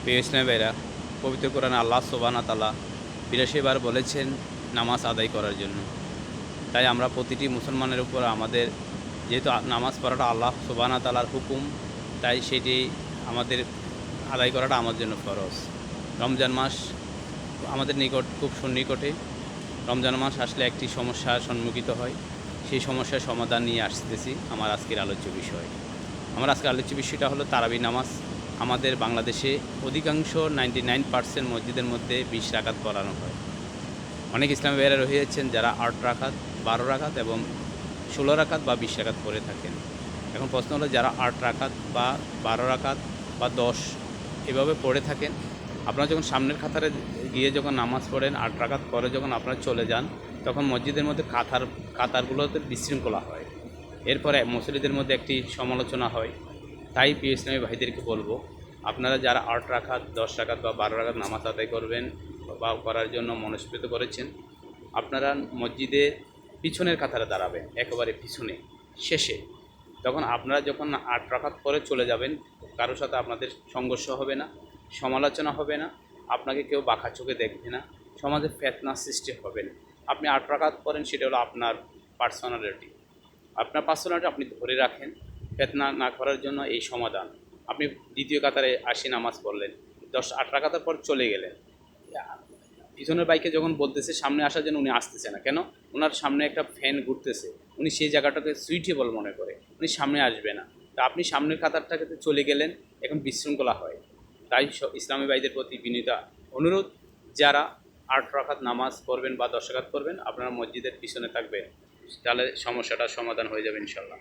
প্রিয় ইসলামী ভাইরা, পবিত্র কোরআনে আল্লাহ সুবহানাহু ওয়া তাআলা ৮২ বার বলেছেন নামাজ আদায় করার জন্য। তাই আমরা প্রতিটি মুসলমানের উপর আমাদের যেহেতু নামাজ পড়াটা আল্লাহ সুবহানাহু ওয়া তাআলার হুকুম, তাই সেটি আমাদের আদায় করাটা আমার জন্য ফরজ। রমজান মাস আমাদের নিকট খুব সন্নিকটে। রমজান মাস আসলে একটি সমস্যার সম্মুখীন হয়। সেই সমস্যার সমাধান নিয়ে আসতেছি আমার আজকের আলোচ্য বিষয়। আমার আজকের আলোচ্য বিষয়টা হলো তারাবি নামাজ। আমাদের বাংলাদেশে অধিকাংশ 99% মসজিদের মধ্যে 20 রাকাত পড়ানো হয়। অনেক ইসলামী ভাইয়েরা রহিয়েছেন যারা 8 রাকাত, 12 রাকাত এবং 16 রাকাত বা 20 রাকাত পড়ে থাকেন। এখন প্রশ্ন হলো যারা 8 রাকাত বা 12 রাকাত বা 10 এভাবে পড়ে থাকেন, আপনারা যখন সামনের কাতারে গিয়ে যখন নামাজ পড়েন 8 রাকাত পরে যখন আপনারা চলে যান, তখন মসজিদের মধ্যে কাতারগুলোতে বিশৃঙ্খলা হয়। এরপরে মুসল্লিদের মধ্যে একটি সমালোচনা হয়। তাই প্রিয় ইসলামী ভাইদেরকে বলবো, আপনারা যারা 8 রাকাত, 10 রাকাত বা 12 রাকাত নামাজ আদায় করবেন বা করার জন্য মনস্থিত করেছেন, আপনারা মসজিদের পিছনের কাতারে দাঁড়াবেন, একেবারে পিছনে শেষে। তখন আপনারা যখন 8 রাকাত পরে চলে যাবেন, কারোর সাথে আপনাদের সংঘর্ষ হবে না, সমালোচনা হবে না, আপনাকে কেউ বাঁকা চোখে দেখবে না, সমাজে ফিতনা সৃষ্টি হবে না। আপনি 8 রাকাত পড়েন, সেটা হলো আপনার পার্সোনালিটি। আপনার পার্সোনালিটি আপনি ধরে রাখেন। ফিতনা না করার জন্য এই সমাধান। আপনি দ্বিতীয় কাতারে আসি নামাজ পড়লেন, 8 রাকাতের পর চলে গেলেন। পিছনের বাইকে যখন বলতেছে সামনে আসার জন্য, উনি আসতেছে না কেন? ওনার সামনে একটা ফ্যান ঘুরতেছে, উনি সেই জায়গাটাকে সুইটেবল মনে করে, উনি সামনে আসবে না। তা আপনি সামনের কাতারটাকে চলে গেলেন, এখন বিশৃঙ্খলা হয়। তাই ইসলামী ভাইদের প্রতি বিনীত অনুরোধ, যারা 8 রাকাত নামাজ পড়বেন বা 10 রাকাত পড়বেন, আপনারা মসজিদের পিছনে থাকবেন, তাহলে সমস্যাটার সমাধান হয়ে যাবে ইনশাল্লাহ।